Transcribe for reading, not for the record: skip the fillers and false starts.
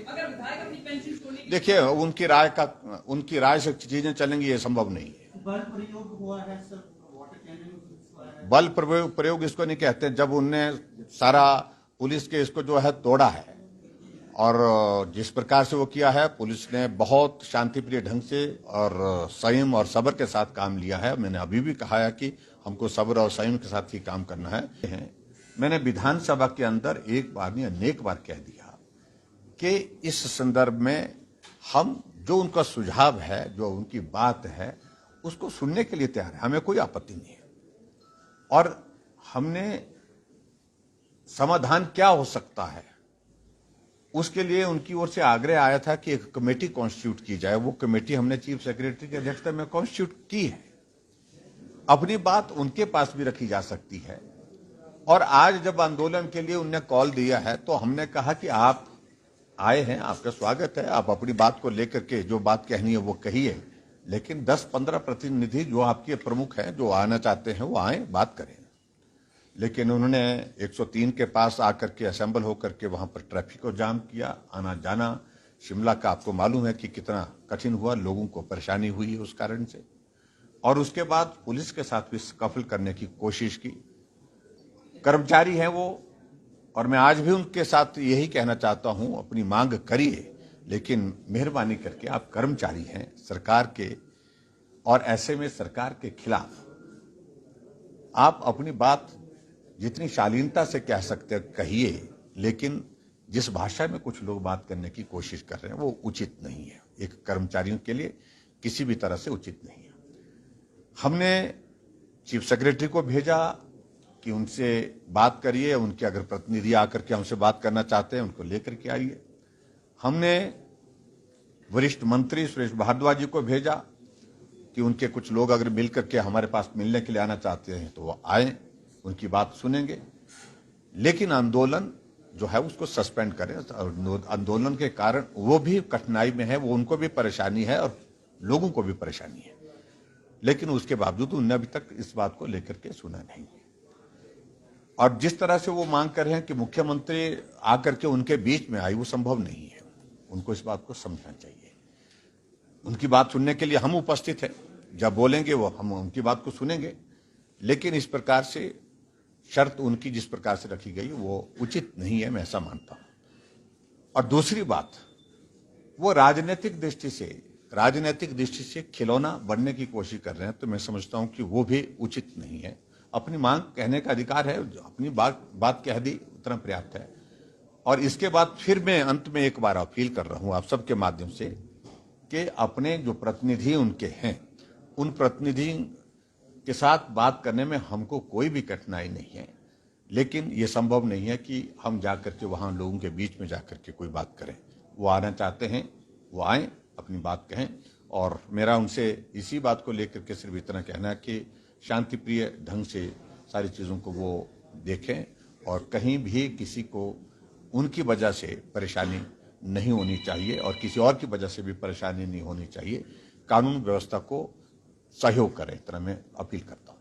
अगर विधायक अपनी पेंशन छोड़ने देखिए, उनकी राय से चीजें चलेंगी, ये संभव नहीं है। बल प्रयोग हुआ है सर, वाटर कैनन हुआ है। बल प्रयोग इसको नहीं कहते, जब उनने सारा पुलिस के इसको जो है तोड़ा है, और जिस प्रकार से वो किया है, पुलिस ने बहुत शांतिप्रिय ढंग से और संयम और सब्र के साथ काम लिया है। मैंने अभी भी कहा है कि हमको सब्र और संयम के साथ ही काम करना है। मैंने विधानसभा के अंदर एक बार नहीं अनेक बार कह दिया कि इस संदर्भ में हम जो उनका सुझाव है, जो उनकी बात है, उसको सुनने के लिए तैयार है, हमें कोई आपत्ति नहीं है। और हमने समाधान क्या हो सकता है, उसके लिए उनकी ओर से आग्रह आया था कि एक कमेटी कॉन्स्टिट्यूट की जाए। वो कमेटी हमने चीफ सेक्रेटरी की अध्यक्षता में कॉन्स्टिट्यूट की है। अपनी बात उनके पास भी रखी जा सकती है। और आज जब आंदोलन के लिए उनने कॉल दिया है, तो हमने कहा कि आप आए हैं, आपका स्वागत है, आप अपनी बात को लेकर के जो बात कहनी है वो कहिए, लेकिन 10-15 प्रतिनिधि जो आपके प्रमुख हैं, जो आना चाहते हैं, वो आए, बात करें। लेकिन उन्होंने 103 के पास आकर के असेंबल होकर के वहां पर ट्रैफिक को जाम किया। आना जाना शिमला का आपको मालूम है कि कितना कठिन हुआ, लोगों को परेशानी हुई है उस कारण से। और उसके बाद पुलिस के साथ भी स्कफल करने की कोशिश की। कर्मचारी हैं वो, और मैं आज भी उनके साथ यही कहना चाहता हूं, अपनी मांग करिए, लेकिन मेहरबानी करके आप कर्मचारी हैं सरकार के, और ऐसे में सरकार के खिलाफ आप अपनी बात जितनी शालीनता से कह सकते हैं कहिए, लेकिन जिस भाषा में कुछ लोग बात करने की कोशिश कर रहे हैं वो उचित नहीं है। एक कर्मचारियों के लिए किसी भी तरह से उचित नहीं है। हमने चीफ सेक्रेटरी को भेजा कि उनसे बात करिए, उनके अगर प्रतिनिधि आकर के हमसे बात करना चाहते हैं उनको लेकर के आइए। हमने वरिष्ठ मंत्री सुरेश भारद्वाज जी को भेजा कि उनके कुछ लोग अगर मिलकर के हमारे पास मिलने के लिए आना चाहते हैं तो वो आए, उनकी बात सुनेंगे। लेकिन आंदोलन जो है उसको सस्पेंड करें। आंदोलन के कारण वो भी कठिनाई में है, वो उनको भी परेशानी है और लोगों को भी परेशानी है, लेकिन उसके बावजूद उन्होंने अभी तक इस बात को लेकर के सुना नहीं। और जिस तरह से वो मांग कर रहे हैं कि मुख्यमंत्री आकर के उनके बीच में आई, वो संभव नहीं है। उनको इस बात को समझना चाहिए। उनकी बात सुनने के लिए हम उपस्थित हैं, जब बोलेंगे वो हम उनकी बात को सुनेंगे, लेकिन इस प्रकार से शर्त उनकी जिस प्रकार से रखी गई वो उचित नहीं है, मैं ऐसा मानता हूं। और दूसरी बात, वो राजनीतिक दृष्टि से खिलौना बनने की कोशिश कर रहे हैं, तो मैं समझता हूं कि वो भी उचित नहीं है। अपनी मांग कहने का अधिकार है, अपनी बात कह दी उतना पर्याप्त है। और इसके बाद फिर मैं अंत में एक बार अपील कर रहा हूं आप सबके माध्यम से कि अपने जो प्रतिनिधि उनके हैं, उन प्रतिनिधि के साथ बात करने में हमको कोई भी कठिनाई नहीं है, लेकिन ये संभव नहीं है कि हम जाकर के वहां लोगों के बीच में जाकर के कोई बात करें। वो आना चाहते हैं वो आए, अपनी बात कहें। और मेरा उनसे इसी बात को लेकर के सिर्फ इतना कहना है कि शांतिप्रिय ढंग से सारी चीज़ों को वो देखें, और कहीं भी किसी को उनकी वजह से परेशानी नहीं होनी चाहिए और किसी और की वजह से भी परेशानी नहीं होनी चाहिए। कानून व्यवस्था को सहयोग करें, इतना मैं अपील करता हूँ।